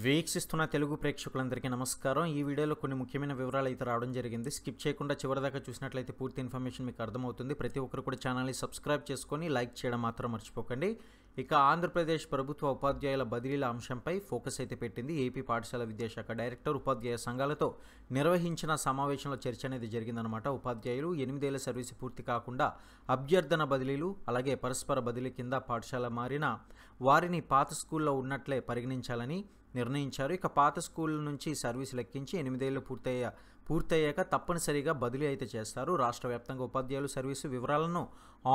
వీక్షిస్తున్న తెలుగు ప్రేక్షకులందరికీ నమస్కారం. ఈ వీడియోలో కొన్ని ముఖ్యమైన వివరాలు అయితే రావడం జరిగింది. స్కిప్ చేయకుండా చివరిదాకా చూసినట్లయితే పూర్తి ఇన్ఫర్మేషన్ మీకు అర్థమవుతుంది. ప్రతి ఒక్కరు కూడా ఛానల్ని సబ్స్క్రైబ్ చేసుకొని లైక్ చేయడం మాత్రం మర్చిపోకండి. ఇక ఆంధ్రప్రదేశ్ ప్రభుత్వ ఉపాధ్యాయుల బదిలీల అంశంపై ఫోకస్ అయితే పెట్టింది. ఏపీ పాఠశాల విద్యాశాఖ డైరెక్టర్ ఉపాధ్యాయ సంఘాలతో నిర్వహించిన సమావేశంలో చర్చ అనేది జరిగిందనమాట. ఉపాధ్యాయులు 8 ఏళ్ల సర్వీసు పూర్తి కాకుండా అభ్యర్థన బదిలీలు అలాగే పరస్పర బదిలీ కింద పాఠశాల మారిన వారిని పాత స్కూల్లో ఉన్నట్లే పరిగణించాలని నిర్ణయించారు. ఇక పాత స్కూల్ నుంచి సర్వీసు లెక్కించి 8 ఏళ్లు పూర్తయ్యాక తప్పనిసరిగా బదిలీ అయితే చేస్తారు. రాష్ట్ర వ్యాప్తంగా ఉపాధ్యాయులు సర్వీసు వివరాలను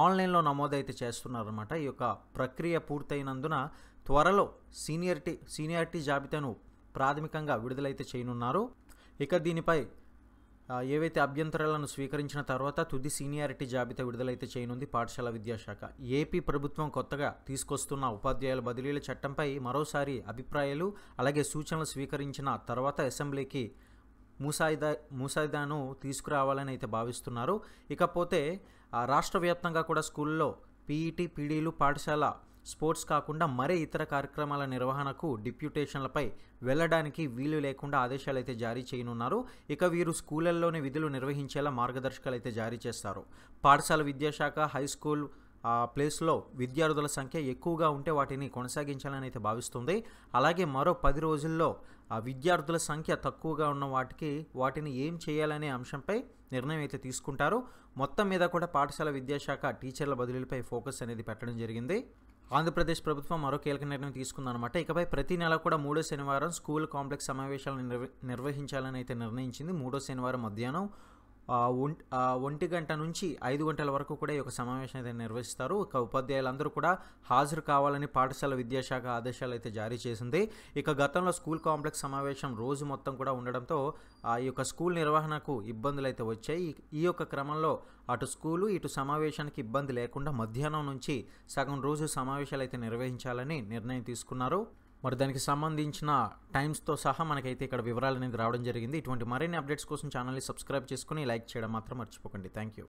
ఆన్లైన్లో నమోదైతే చేస్తున్నారన్నమాట. ఈ యొక్క ప్రక్రియ పూర్తయినందున త్వరలో సీనియారిటీ జాబితాను ప్రాథమికంగా విడుదలైతే చేయనున్నారు. ఇక దీనిపై ఏవైతే అభ్యంతరాలను స్వీకరించిన తర్వాత తుది సీనియారిటీ జాబితా విడుదలైతే చేయనుంది పాఠశాల విద్యాశాఖ. ఏపీ ప్రభుత్వం కొత్తగా తీసుకొస్తున్న ఉపాధ్యాయుల బదిలీల చట్టంపై మరోసారి అభిప్రాయాలు అలాగే సూచనలు స్వీకరించిన తర్వాత అసెంబ్లీకి ముసాయిదాను తీసుకురావాలని అయితే భావిస్తున్నారు. ఇకపోతే రాష్ట్ర వ్యాప్తంగా కూడా స్కూల్లో పీఈటీ పీడీలు పాఠశాల స్పోర్ట్స్ కాకుండా మరే ఇతర కార్యక్రమాల నిర్వహణకు డిప్యూటేషన్లపై వెళ్ళడానికి వీలు లేకుండా ఆదేశాలు అయితే జారీ చేయనున్నారు. ఇక వీరు స్కూళ్ళల్లోనే విధులు నిర్వహించేలా మార్గదర్శకాలు అయితే జారీ చేస్తారు. పాఠశాల విద్యాశాఖ హై స్కూల్ ప్లేస్లో విద్యార్థుల సంఖ్య ఎక్కువగా ఉంటే వాటిని కొనసాగించాలని అయితే భావిస్తుంది. అలాగే మరో 10 రోజుల్లో విద్యార్థుల సంఖ్య తక్కువగా ఉన్న వాటిని ఏం చేయాలనే అంశంపై నిర్ణయం అయితే తీసుకుంటారు. మొత్తం మీద కూడా పాఠశాల విద్యాశాఖ టీచర్ల బదిలీలపై ఫోకస్ అనేది పెట్టడం జరిగింది. ఆంధ్రప్రదేశ్ ప్రభుత్వం మరో కీలక నిర్ణయం తీసుకుందనమాట. ఇకపై ప్రతి నెల కూడా 3వ శనివారం స్కూల్ కాంప్లెక్స్ సమావేశాలను నిర్వహించాలని అయితే నిర్ణయించింది. 3వ శనివారం మధ్యాహ్నం 1 గంట నుంచి 5 గంటల వరకు కూడా ఈ యొక్క సమావేశం అయితే నిర్వహిస్తారు. ఇక ఉపాధ్యాయులందరూ కూడా హాజరు కావాలని పాఠశాల విద్యాశాఖ ఆదేశాలు అయితే జారీ చేసింది. ఇక గతంలో స్కూల్ కాంప్లెక్స్ సమావేశం రోజు మొత్తం కూడా ఉండడంతో ఈ యొక్క స్కూల్ నిర్వహణకు ఇబ్బందులు అయితే వచ్చాయి. ఈ యొక్క క్రమంలో అటు స్కూలు ఇటు సమావేశానికి ఇబ్బంది లేకుండా మధ్యాహ్నం నుంచి సగం రోజు సమావేశాలు అయితే నిర్వహించాలని నిర్ణయం తీసుకున్నారు. మరి దానికి సంబంధించిన టైమ్స్తో సహా మనకైతే ఇక్కడ వివరాలు అనేది రావడం జరిగింది. ఇటువంటి మరిన్ని అప్డేట్స్ కోసం ఛానల్ని సబ్స్క్రైబ్ చేసుకుని లైక్ చేయడం మాత్రం మర్చిపోకండి. Thank you.